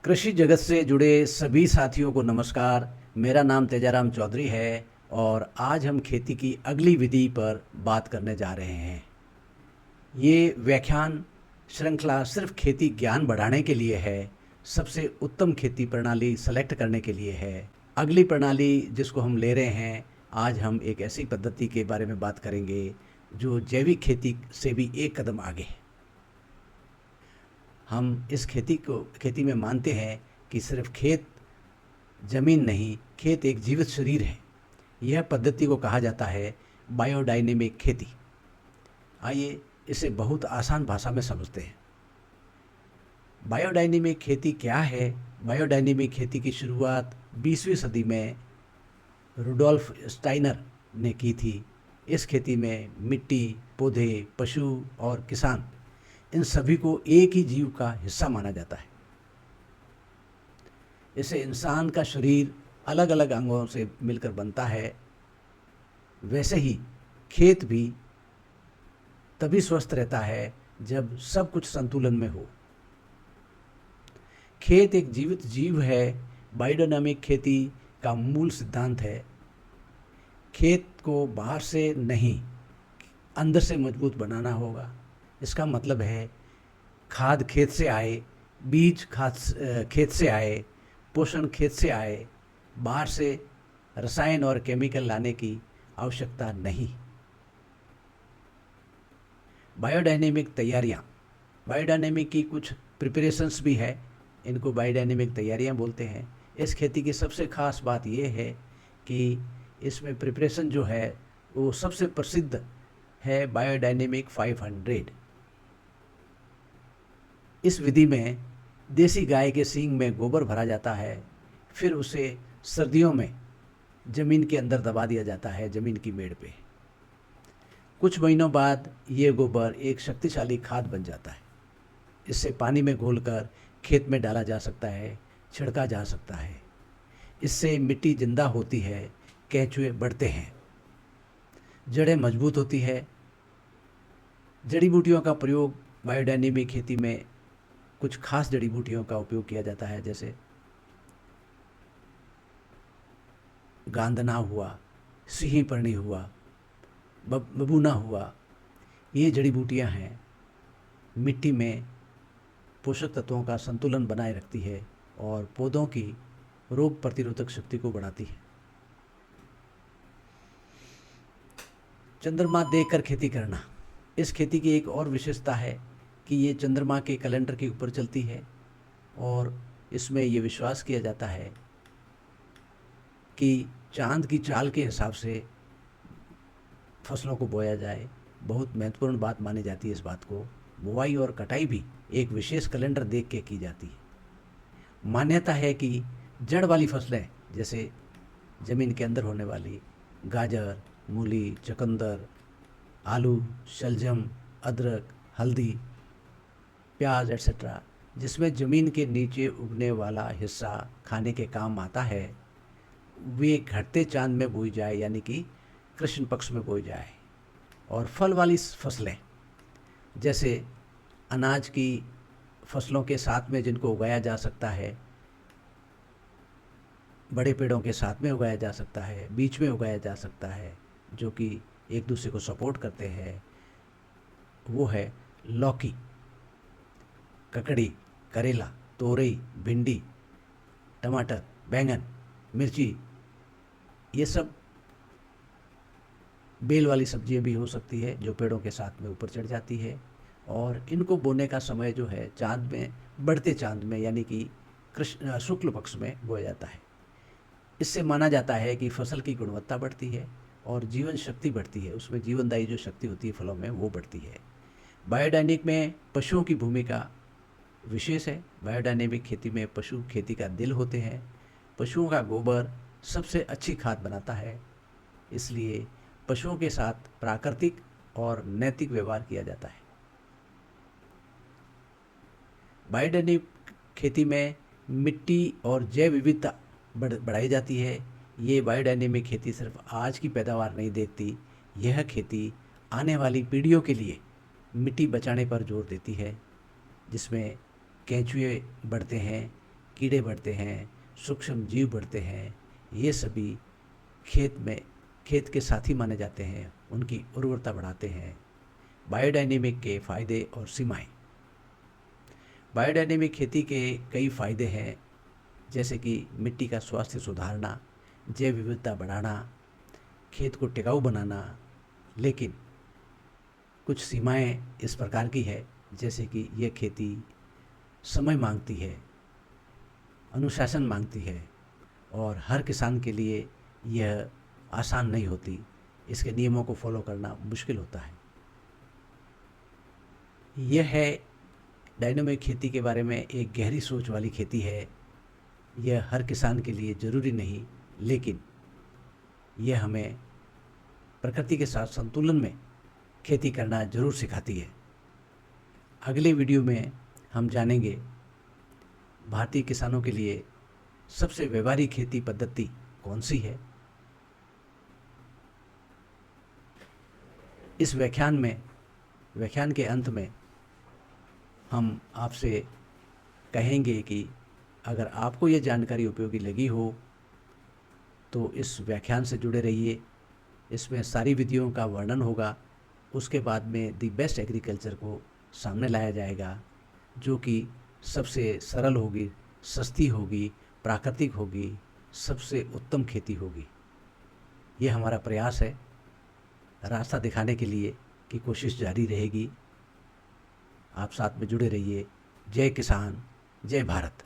कृषि जगत से जुड़े सभी साथियों को नमस्कार। मेरा नाम तेजाराम चौधरी है और आज हम खेती की अगली विधि पर बात करने जा रहे हैं। ये व्याख्यान श्रृंखला सिर्फ खेती ज्ञान बढ़ाने के लिए है, सबसे उत्तम खेती प्रणाली सेलेक्ट करने के लिए है। अगली प्रणाली जिसको हम ले रहे हैं, आज हम एक ऐसी पद्धति के बारे में बात करेंगे जो जैविक खेती से भी एक कदम आगे है। हम इस खेती में मानते हैं कि सिर्फ खेत जमीन नहीं, खेत एक जीवित शरीर है। यह पद्धति को कहा जाता है बायोडायनेमिक खेती। आइए इसे बहुत आसान भाषा में समझते हैं। बायोडायनेमिक खेती क्या है? बायोडायनेमिक खेती की शुरुआत 20वीं सदी में रुडोल्फ स्टाइनर ने की थी। इस खेती में मिट्टी, पौधे, पशु और किसान, इन सभी को एक ही जीव का हिस्सा माना जाता है। इसे इंसान का शरीर अलग अलग अंगों से मिलकर बनता है, वैसे ही खेत भी तभी स्वस्थ रहता है जब सब कुछ संतुलन में हो। खेत एक जीवित जीव है। बायोडायनामिक खेती का मूल सिद्धांत है खेत को बाहर से नहीं, अंदर से मजबूत बनाना होगा। इसका मतलब है खाद खेत से आए, बीज खेत से आए, पोषण खेत से आए, बाहर से रसायन और केमिकल लाने की आवश्यकता नहीं। बायोडायनेमिक तैयारियाँ, बायोडायनेमिक की कुछ प्रिपरेशंस भी है, इनको बायोडायनेमिक तैयारियाँ बोलते हैं। इस खेती की सबसे खास बात यह है कि इसमें प्रिपरेशन जो है वो सबसे प्रसिद्ध है बायोडायनेमिक 500। इस विधि में देसी गाय के सींग में गोबर भरा जाता है, फिर उसे सर्दियों में ज़मीन के अंदर दबा दिया जाता है, ज़मीन की मेड़ पे। कुछ महीनों बाद ये गोबर एक शक्तिशाली खाद बन जाता है। इससे पानी में घोलकर खेत में डाला जा सकता है, छिड़का जा सकता है। इससे मिट्टी जिंदा होती है, केंचुए बढ़ते हैं, जड़ें मजबूत होती है। जड़ी बूटियों का प्रयोग बायोडायनेमिक खेती में कुछ खास जड़ी बूटियों का उपयोग किया जाता है, जैसे गांदना हुआ, सिही पर्णी हुआ, बबूना हुआ। ये जड़ी बूटियां हैं, मिट्टी में पोषक तत्वों का संतुलन बनाए रखती है और पौधों की रोग प्रतिरोधक शक्ति को बढ़ाती है। चंद्रमा देखकर खेती करना, इस खेती की एक और विशेषता है कि ये चंद्रमा के कैलेंडर के ऊपर चलती है और इसमें ये विश्वास किया जाता है कि चांद की चाल के हिसाब से फसलों को बोया जाए। बहुत महत्वपूर्ण बात मानी जाती है इस बात को। बुआई और कटाई भी एक विशेष कैलेंडर देख के की जाती है। मान्यता है कि जड़ वाली फसलें, जैसे ज़मीन के अंदर होने वाली गाजर, मूली, चुकंदर, आलू, शलजम, अदरक, हल्दी, प्याज एट्सेट्रा, जिसमें ज़मीन के नीचे उगने वाला हिस्सा खाने के काम आता है, वे घटते चांद में बोई जाए, यानी कि कृष्ण पक्ष में बोई जाए। और फल वाली फसलें, जैसे अनाज की फसलों के साथ में जिनको उगाया जा सकता है, बड़े पेड़ों के साथ में उगाया जा सकता है, बीच में उगाया जा सकता है, जो कि एक दूसरे को सपोर्ट करते हैं, वो है लौकी, ककड़ी, करेला, तोरई, भिंडी, टमाटर, बैंगन, मिर्ची। ये सब बेल वाली सब्जियां भी हो सकती है जो पेड़ों के साथ में ऊपर चढ़ जाती है। और इनको बोने का समय जो है चांद में, बढ़ते चांद में, यानी कि कृष्ण शुक्ल पक्ष में बोया जाता है। इससे माना जाता है कि फसल की गुणवत्ता बढ़ती है और जीवन शक्ति बढ़ती है, उसमें जीवनदायी जो शक्ति होती है फलों में वो बढ़ती है। बायोडायनेमिक में पशुओं की भूमिका विशेष है। बायोडायनेमिक खेती में पशु खेती का दिल होते हैं। पशुओं का गोबर सबसे अच्छी खाद बनाता है, इसलिए पशुओं के साथ प्राकृतिक और नैतिक व्यवहार किया जाता है। बायोडायनेमिक खेती में मिट्टी और जैव विविधता बढ़ाई जाती है। ये बायोडायनेमिक खेती सिर्फ आज की पैदावार नहीं देखती, यह खेती आने वाली पीढ़ियों के लिए मिट्टी बचाने पर जोर देती है, जिसमें केंचुए बढ़ते हैं, कीड़े बढ़ते हैं, सूक्ष्म जीव बढ़ते हैं, ये सभी खेत के साथी माने जाते हैं, उनकी उर्वरता बढ़ाते हैं। बायोडायनेमिक के फ़ायदे और सीमाएं। बायोडायनेमिक खेती के कई फ़ायदे हैं, जैसे कि मिट्टी का स्वास्थ्य सुधारना, जैव विविधता बढ़ाना, खेत को टिकाऊ बनाना। लेकिन कुछ सीमाएं इस प्रकार की है, जैसे कि यह खेती समय मांगती है, अनुशासन मांगती है और हर किसान के लिए यह आसान नहीं होती। इसके नियमों को फॉलो करना मुश्किल होता है। यह है डायनेमिक खेती के बारे में एक गहरी सोच वाली खेती है। यह हर किसान के लिए ज़रूरी नहीं, लेकिन यह हमें प्रकृति के साथ संतुलन में खेती करना ज़रूर सिखाती है। अगले वीडियो में हम जानेंगे भारतीय किसानों के लिए सबसे व्यवहारिक खेती पद्धति कौन सी है। इस व्याख्यान के अंत में हम आपसे कहेंगे कि अगर आपको ये जानकारी उपयोगी लगी हो तो इस व्याख्यान से जुड़े रहिए। इसमें सारी विधियों का वर्णन होगा। उसके बाद में दी बेस्ट एग्रीकल्चर को सामने लाया जाएगा, जो कि सबसे सरल होगी, सस्ती होगी, प्राकृतिक होगी, सबसे उत्तम खेती होगी। ये हमारा प्रयास है। रास्ता दिखाने के लिए की कोशिश जारी रहेगी। आप साथ में जुड़े रहिए। जय किसान, जय भारत।